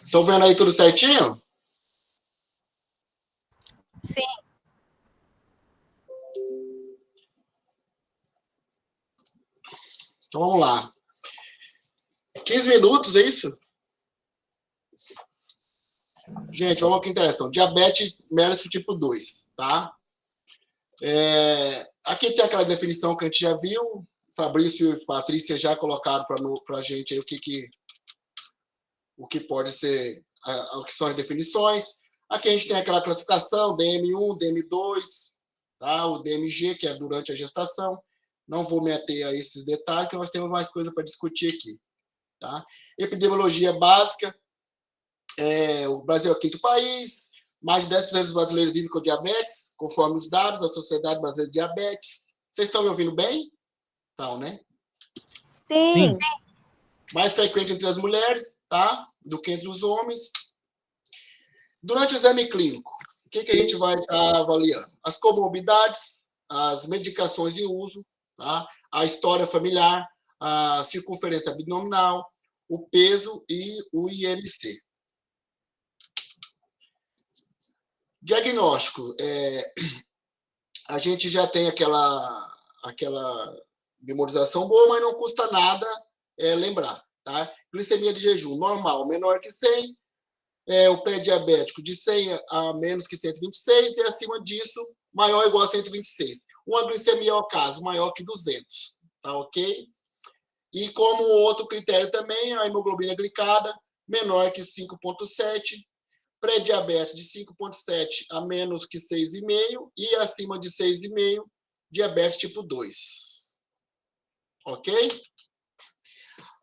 Estão vendo aí tudo certinho? Sim. Então vamos lá. 15 minutos, é isso? Gente, vamos ao que interessa. Diabetes mellitus tipo 2, tá? Aqui tem aquela definição que a gente já viu. Fabrício e Patrícia já colocaram para a gente aí o que pode ser, o que são as definições. Aqui a gente tem aquela classificação, DM1, DM2, tá? O DMG, que é durante a gestação. Não vou me ater a esses detalhes, porque nós temos mais coisa para discutir aqui. Tá? Epidemiologia básica, o Brasil é o quinto país, mais de 10% dos brasileiros vivem com diabetes, conforme os dados da Sociedade Brasileira de Diabetes. Vocês estão me ouvindo bem? Então, né? Sim. Mais frequente entre as mulheres, tá? Do que entre os homens. Durante o exame clínico, o que a gente vai estar avaliando? As comorbidades, as medicações em uso, tá? A história familiar, a circunferência abdominal, o peso e o IMC. Diagnóstico. A gente já tem aquela memorização boa, mas não custa nada lembrar. Tá? Glicemia de jejum normal, menor que 100. O pré-diabético de 100 a menos que 126 e acima disso, maior ou igual a 126. Uma glicemia ao caso maior que 200. Tá ok? E como outro critério também, a hemoglobina glicada menor que 5,7. Pré-diabetes de 5,7 a menos que 6,5 e acima de 6,5, diabetes tipo 2. Ok?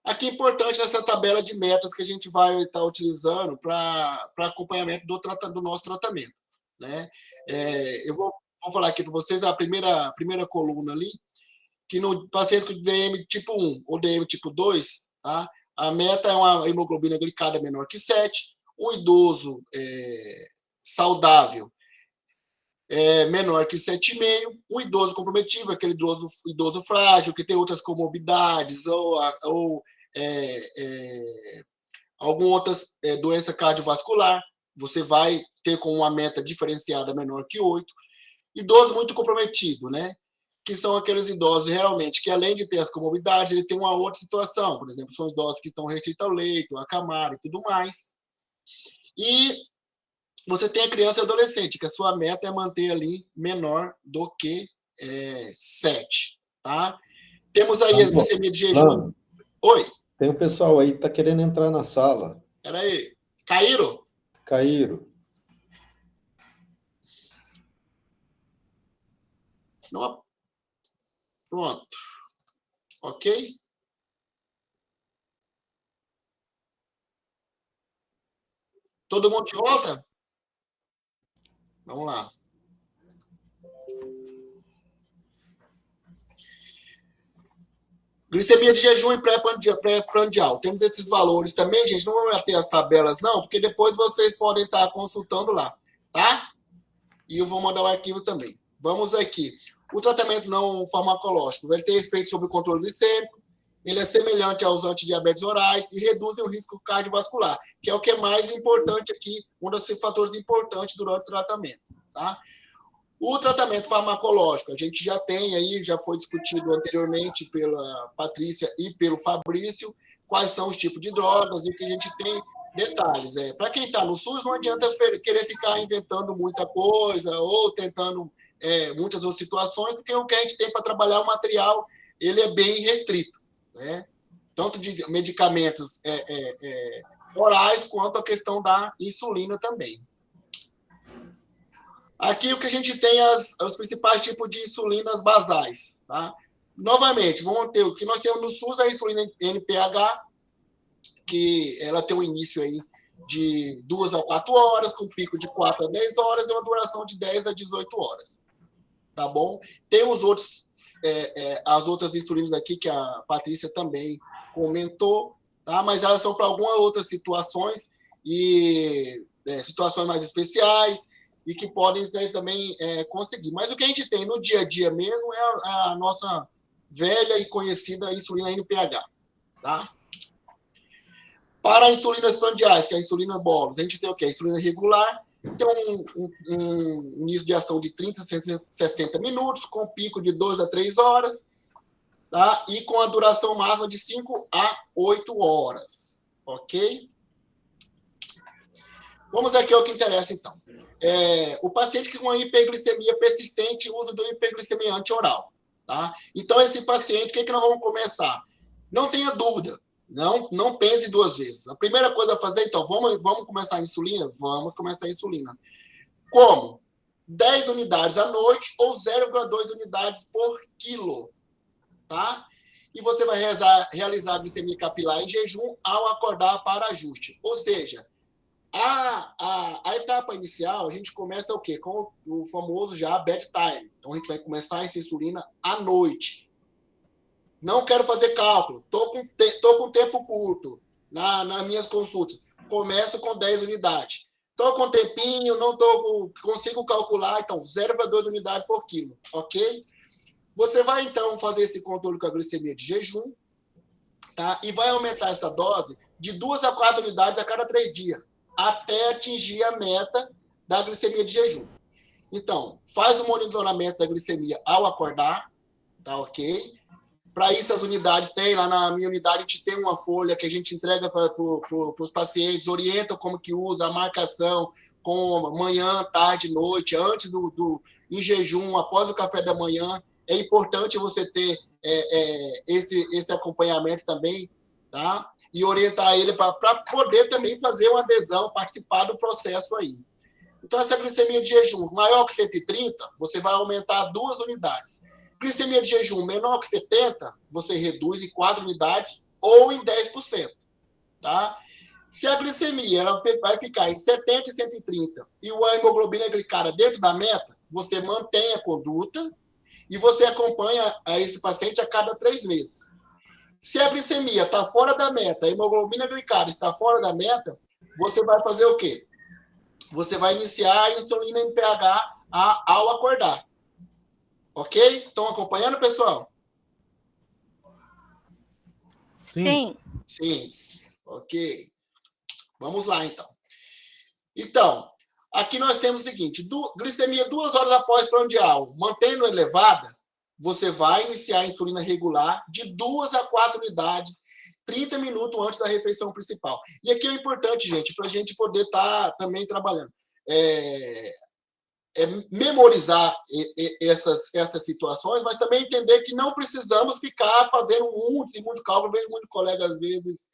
Aqui é importante nessa tabela de metas que a gente vai estar utilizando para acompanhamento do nosso tratamento. Né? Eu vou falar aqui para vocês a primeira coluna ali, que no paciente com DM tipo 1 ou DM tipo 2, tá? A meta é uma hemoglobina glicada menor que 7, um idoso saudável menor que 7,5, um idoso comprometido, aquele idoso frágil, que tem outras comorbidades ou alguma outra doença cardiovascular, você vai ter com uma meta diferenciada menor que 8. Idoso muito comprometido, né? Que são aqueles idosos realmente que, além de ter as comorbidades, ele tem uma outra situação. Por exemplo, são idosos que estão restritos ao leito, acamaram e tudo mais. E você tem a criança e adolescente, que a sua meta é manter ali menor do que 7. Tá? Temos aí a glicemia de jejum. Oi. Tem um pessoal aí que está querendo entrar na sala. Espera aí. Caíram? Caíram. Não. Pronto. Ok? Todo mundo de volta? Vamos lá. Glicemia de jejum e pré-prandial. Temos esses valores também, gente. Não vamos ter as tabelas, não, porque depois vocês podem estar consultando lá, tá? E eu vou mandar o arquivo também. Vamos aqui. O tratamento não farmacológico, ele tem efeito sobre o controle glicêmico, ele é semelhante aos antidiabetes orais e reduz o risco cardiovascular, que é o que é mais importante aqui, um dos fatores importantes durante o tratamento, tá? O tratamento farmacológico, a gente já tem aí, já foi discutido anteriormente pela Patrícia e pelo Fabrício, quais são os tipos de drogas e o que a gente tem detalhes. Para quem está no SUS, não adianta querer ficar inventando muita coisa ou tentando muitas outras situações, porque o que a gente tem para trabalhar, o material, ele é bem restrito, né? Tanto de medicamentos orais, quanto a questão da insulina também. Aqui o que a gente tem os principais tipos de insulinas basais. Tá? Novamente, vamos ter o que nós temos no SUS, a insulina NPH, que ela tem um início aí de 2 a 4 horas, com pico de 4 a 10 horas e uma duração de 10 a 18 horas. Tá bom? Tem os outros, as outras insulinas aqui, que a Patrícia também comentou, tá? Mas elas são para algumas outras situações e situações mais especiais, e que podem também conseguir. Mas o que a gente tem no dia a dia mesmo é a nossa velha e conhecida insulina NPH. Tá? Para insulinas prandiais, que é a insulina bolos, a gente tem o quê? A insulina regular, tem um início de ação de 30 a 60 minutos, com pico de 2 a 3 horas, tá? E com a duração máxima de 5 a 8 horas, ok? Vamos aqui ao que interessa, então. O paciente com hiperglicemia persistente usa do hiperglicemiante oral, tá? Então, esse paciente, o que nós vamos começar? Não tenha dúvida, não pense duas vezes. A primeira coisa a fazer, então, vamos começar a insulina? Vamos começar a insulina. Como? 10 unidades à noite ou 0,2 unidades por quilo, tá? E você vai realizar a glicemia capilar em jejum ao acordar para ajuste. Ou seja, a etapa inicial, a gente começa o quê? Com o famoso já bedtime. Então, a gente vai começar essa insulina à noite. Não quero fazer cálculo. Estou com tempo curto nas minhas consultas. Começo com 10 unidades. Estou com tempinho, não consigo calcular, então 0,2 unidades por quilo, ok? Você vai, então, fazer esse controle com a glicemia de jejum, tá? E vai aumentar essa dose de 2 a 4 unidades a cada 3 dias, até atingir a meta da glicemia de jejum. Então, faz o monitoramento da glicemia ao acordar, tá ok? Para isso, as unidades tem, lá na minha unidade, a gente tem uma folha que a gente entrega para os pacientes, orienta como que usa, a marcação, com manhã, tarde, noite, antes em jejum, após o café da manhã. É importante você ter esse acompanhamento também, tá? E orientar ele para poder também fazer uma adesão, participar do processo aí. Então, essa glicemia de jejum maior que 130, você vai aumentar 2 unidades. Glicemia de jejum menor que 70, você reduz em 4 unidades ou em 10%. Tá? Se a glicemia ela vai ficar em 70 e 130 e a hemoglobina glicada dentro da meta, você mantém a conduta e você acompanha esse paciente a cada 3 meses. Se a glicemia está fora da meta, a hemoglobina glicada está fora da meta, você vai fazer o quê? Você vai iniciar a insulina em pH ao acordar. Ok? Estão acompanhando, pessoal? Sim. Sim. Ok. Vamos lá, então. Então, aqui nós temos o seguinte: glicemia 2 horas após prandial, mantendo elevada, você vai iniciar a insulina regular de 2 a 4 unidades, 30 minutos antes da refeição principal. E aqui é importante, gente, para a gente poder estar também trabalhando. Memorizar essas situações, mas também entender que não precisamos ficar fazendo muitos e muitos cálculos. Vejo muitos colegas, às vezes,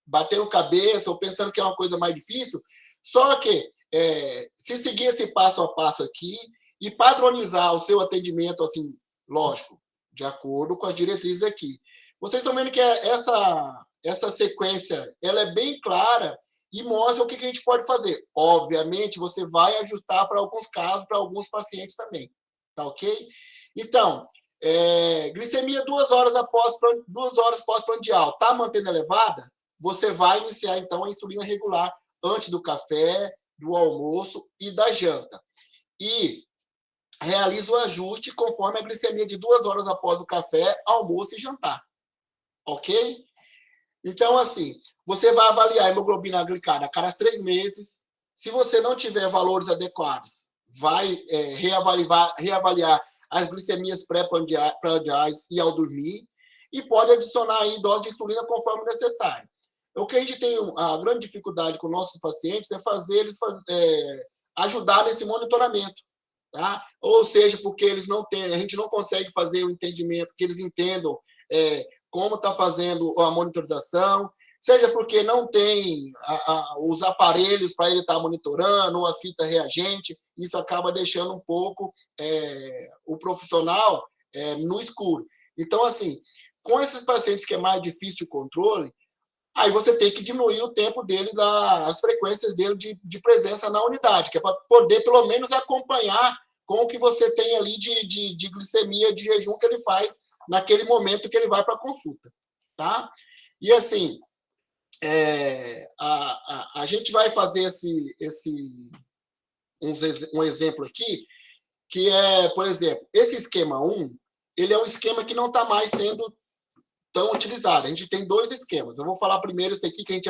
batendo cabeça ou pensando que é uma coisa mais difícil. Só que, se seguir esse passo a passo aqui e padronizar o seu atendimento, assim, lógico, de acordo com as diretrizes aqui. Vocês estão vendo que essa sequência ela é bem clara e mostra o que a gente pode fazer. Obviamente, você vai ajustar para alguns casos, para alguns pacientes também. Tá ok? Então, glicemia 2 horas pós-prandial, está mantendo elevada? Você vai iniciar, então, a insulina regular antes do café, do almoço e da janta. E realiza o ajuste conforme a glicemia de 2 horas após o café, almoço e jantar. Ok? Então, assim, você vai avaliar a hemoglobina glicada a cada 3 meses. Se você não tiver valores adequados, vai reavaliar as glicemias pré-prandiais e ao dormir. E pode adicionar aí dose de insulina conforme necessário. O que a gente tem a grande dificuldade com nossos pacientes é fazer eles ajudar nesse monitoramento. Tá? Ou seja, porque eles não têm, a gente não consegue fazer o entendimento, que eles entendam como está fazendo a monitorização, seja porque não tem os aparelhos para ele estar monitorando, ou as fitas reagente, isso acaba deixando um pouco o profissional no escuro. Então, assim, com esses pacientes que é mais difícil o controle, aí você tem que diminuir o tempo dele, as frequências dele de presença na unidade, que é para poder, pelo menos, acompanhar com o que você tem ali de glicemia de jejum que ele faz naquele momento que ele vai para a consulta, tá? E, assim, a gente vai fazer um exemplo aqui, que é, por exemplo, esse esquema 1, ele é um esquema que não está mais sendo tão utilizada. A gente tem dois esquemas. Eu vou falar primeiro esse aqui, que a gente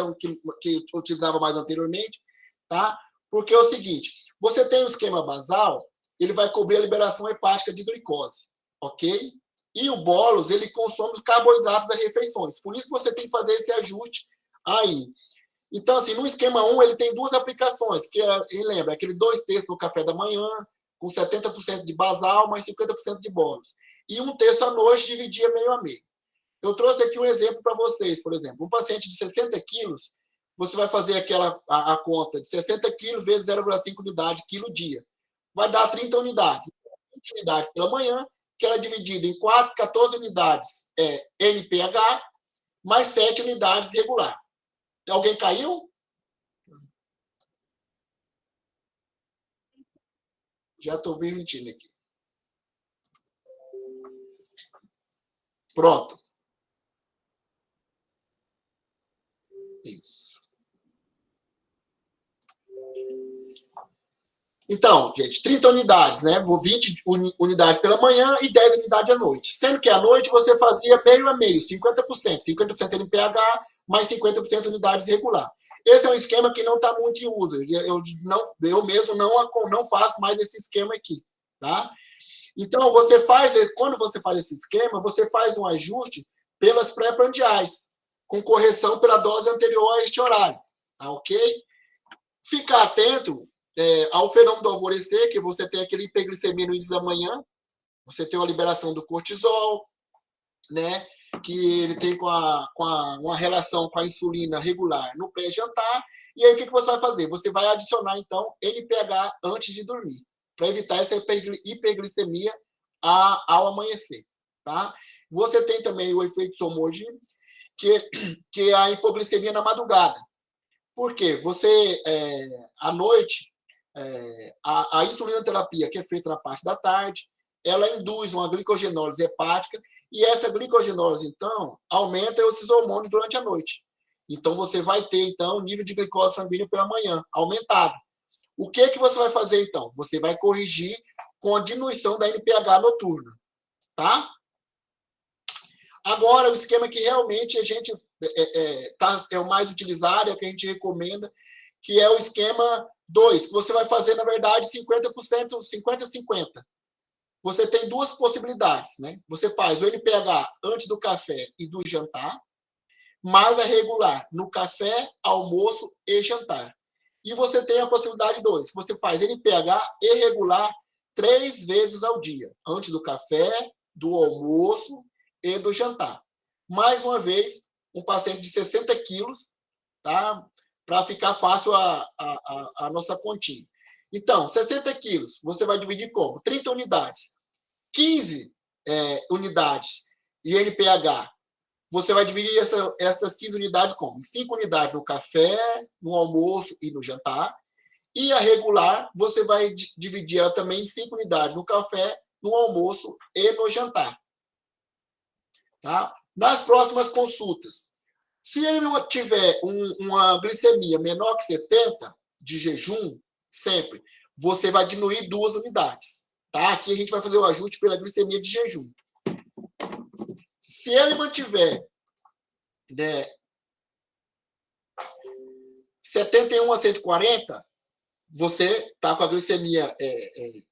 que utilizava mais anteriormente, tá? Porque é o seguinte, você tem o esquema basal, ele vai cobrir a liberação hepática de glicose, ok? E o bolos, ele consome os carboidratos das refeições. Por isso que você tem que fazer esse ajuste aí. Então, assim, no esquema 1, ele tem duas aplicações, que lembra, aquele 2/3 no café da manhã, com 70% de basal, mais 50% de bolos. E 1/3 à noite, dividia meio a meio. Eu trouxe aqui um exemplo para vocês, por exemplo. Um paciente de 60 quilos, você vai fazer a conta de 60 quilos vezes 0,5 unidade quilo-dia. Vai dar 30 unidades. 20 unidades pela manhã, que era dividida em 14 unidades NPH, mais 7 unidades regular. Alguém caiu? Já estou permitindo aqui. Pronto. Isso. Então, gente, 30 unidades, né? 20 unidades pela manhã e 10 unidades à noite. Sendo que à noite você fazia meio a meio, 50%. 50% NPH, mais 50% unidades regular. Esse é um esquema que não está muito em uso. Eu mesmo não faço mais esse esquema aqui, tá? Então, quando você faz esse esquema, você faz um ajuste pelas pré-prandiais, com correção pela dose anterior a este horário, tá ok? Ficar atento ao fenômeno do alvorecer, que você tem aquele hiperglicemia no início da manhã, você tem uma liberação do cortisol, né, que ele tem uma relação com a insulina regular no pré-jantar, e aí o que você vai fazer? Você vai adicionar, então, NPH antes de dormir, para evitar essa hiperglicemia ao amanhecer, tá? Você tem também o efeito Somogyi, que é a hipoglicemia na madrugada. Por quê? Você, à noite, a insulinoterapia, que é feita na parte da tarde, ela induz uma glicogenólise hepática, e essa glicogenólise, então, aumenta esses hormônios durante a noite. Então, você vai ter, então, o nível de glicose sanguínea pela manhã aumentado. O que você vai fazer, então? Você vai corrigir com a diminuição da NPH noturna, tá? Agora, o esquema que realmente a gente é o mais utilizado, é o que a gente recomenda, que é o esquema 2, que você vai fazer, na verdade, 50%, 50-50. Você tem duas possibilidades, né? Você faz o NPH antes do café e do jantar, mais a regular no café, almoço e jantar. E você tem a possibilidade 2, que você faz NPH e regular 3 vezes ao dia, antes do café, do almoço e do jantar. Mais uma vez, um paciente de 60 quilos, tá? Para ficar fácil a nossa continha. Então, 60 quilos, você vai dividir como? 30 unidades. 15 unidades e NPH, você vai dividir essas 15 unidades como? 5 unidades no café, no almoço e no jantar. E a regular, você vai dividir ela também em 5 unidades no café, no almoço e no jantar. Tá? Nas próximas consultas, se ele não tiver uma glicemia menor que 70 de jejum, sempre, você vai diminuir 2 unidades. Tá? Aqui a gente vai fazer o ajuste pela glicemia de jejum. Se ele mantiver 71 a 140, você está com a glicemia,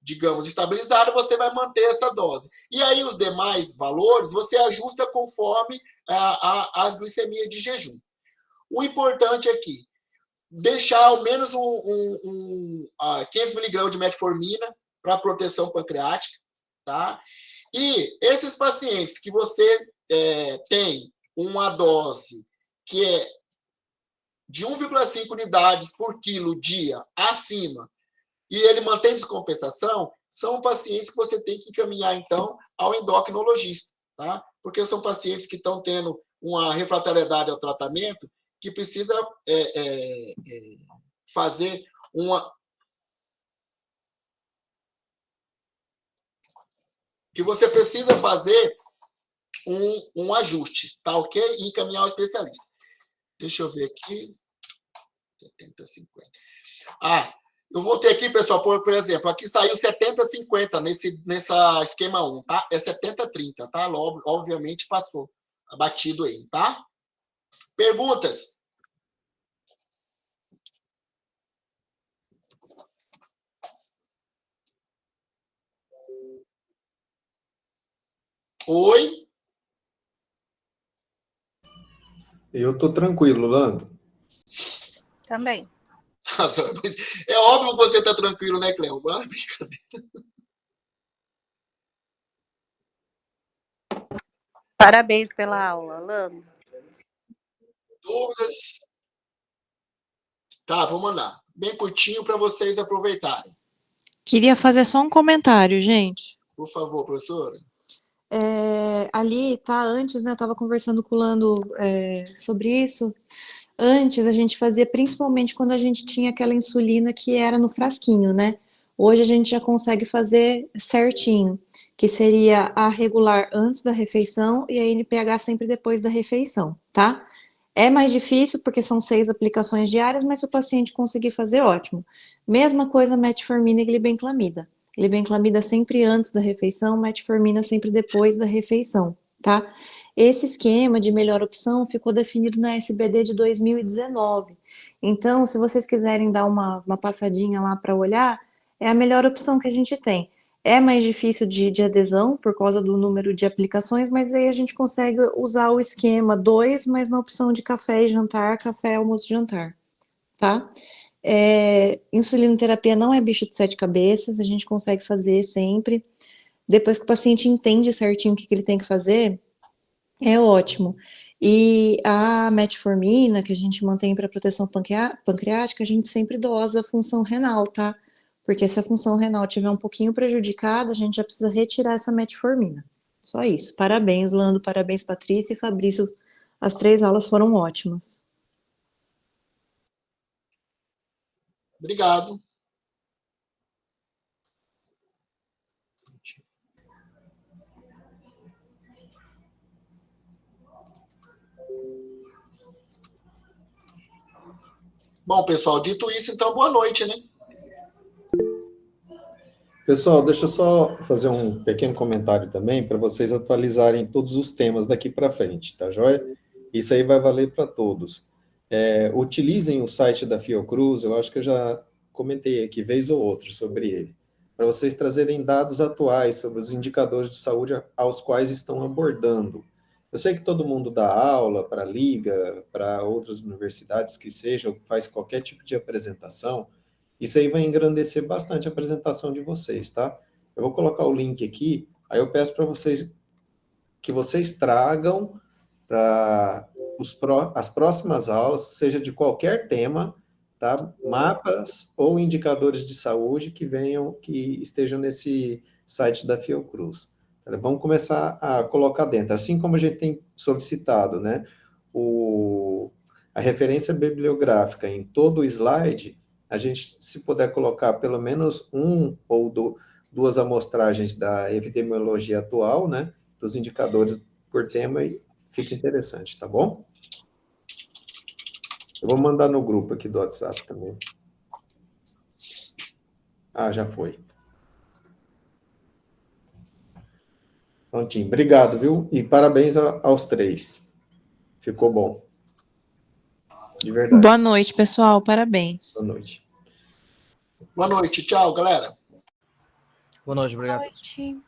digamos, estabilizada, você vai manter essa dose. E aí os demais valores, você ajusta conforme as glicemias de jejum. O importante aqui, deixar ao menos 500 mg de metformina para proteção pancreática, tá? E esses pacientes que você tem uma dose que é de 1,5 unidades por quilo dia acima, e ele mantém descompensação, são pacientes que você tem que encaminhar, então, ao endocrinologista, tá? Porque são pacientes que estão tendo uma refratariedade ao tratamento, que precisa fazer que você precisa fazer um ajuste, tá ok? E encaminhar ao especialista. Deixa eu ver aqui. 70, 50. Eu vou ter aqui, pessoal, por exemplo, aqui saiu 70-50 nessa esquema 1, tá? É 70-30, tá? Obviamente passou abatido aí, tá? Perguntas? Oi? Eu tô tranquilo, Lando. Também. É óbvio que você tá tranquilo, né, Cléo? Ah, brincadeira. Parabéns pela aula, Lando. Dúvidas? Tá, vou mandar. Bem curtinho para vocês aproveitarem. Queria fazer só um comentário, gente. Por favor, professora. Ali, tá, antes, né, eu estava conversando com o Lando sobre isso. Antes, a gente fazia principalmente quando a gente tinha aquela insulina que era no frasquinho, né? Hoje a gente já consegue fazer certinho, que seria a regular antes da refeição e a NPH sempre depois da refeição, tá? É mais difícil porque são 6 aplicações diárias, mas se o paciente conseguir fazer, ótimo. Mesma coisa metformina e glibenclamida. Glibenclamida sempre antes da refeição, metformina sempre depois da refeição, tá? Esse esquema de melhor opção ficou definido na SBD de 2019. Então, se vocês quiserem dar uma passadinha lá para olhar, é a melhor opção que a gente tem. É mais difícil de adesão por causa do número de aplicações, mas aí a gente consegue usar o esquema 2, mas na opção de café e jantar, café, almoço e jantar, tá? Insulinoterapia não é bicho de 7 cabeças, a gente consegue fazer sempre. Depois que o paciente entende certinho o que ele tem que fazer, é ótimo. E a metformina, que a gente mantém para proteção pancreática, a gente sempre dosa a função renal, tá? Porque se a função renal tiver um pouquinho prejudicada, a gente já precisa retirar essa metformina. Só isso. Parabéns, Lando, parabéns, Patrícia e Fabrício. As 3 aulas foram ótimas. Obrigado. Bom, pessoal, dito isso, então, boa noite, né? Pessoal, deixa eu só fazer um pequeno comentário também para vocês atualizarem todos os temas daqui para frente, tá joia? Isso aí vai valer para todos. Utilizem o site da Fiocruz, eu acho que eu já comentei aqui vez ou outra sobre ele, para vocês trazerem dados atuais sobre os indicadores de saúde aos quais estão abordando. Eu sei que todo mundo dá aula para a Liga, para outras universidades que sejam, faz qualquer tipo de apresentação. Isso aí vai engrandecer bastante a apresentação de vocês, tá? Eu vou colocar o link aqui, aí eu peço para vocês que vocês tragam para as próximas aulas, seja de qualquer tema, tá? Mapas ou indicadores de saúde que estejam nesse site da Fiocruz. Vamos começar a colocar dentro, assim como a gente tem solicitado, né? A referência bibliográfica em todo o slide, a gente, se puder colocar pelo menos um ou duas amostragens da epidemiologia atual, né? Dos indicadores por tema, e fica interessante, tá bom? Eu vou mandar no grupo aqui do WhatsApp também. Ah, já foi. Prontinho. Obrigado, viu? E parabéns aos 3. Ficou bom. De verdade. Boa noite, pessoal. Parabéns. Boa noite. Boa noite. Tchau, galera. Boa noite, obrigado. Boa noite.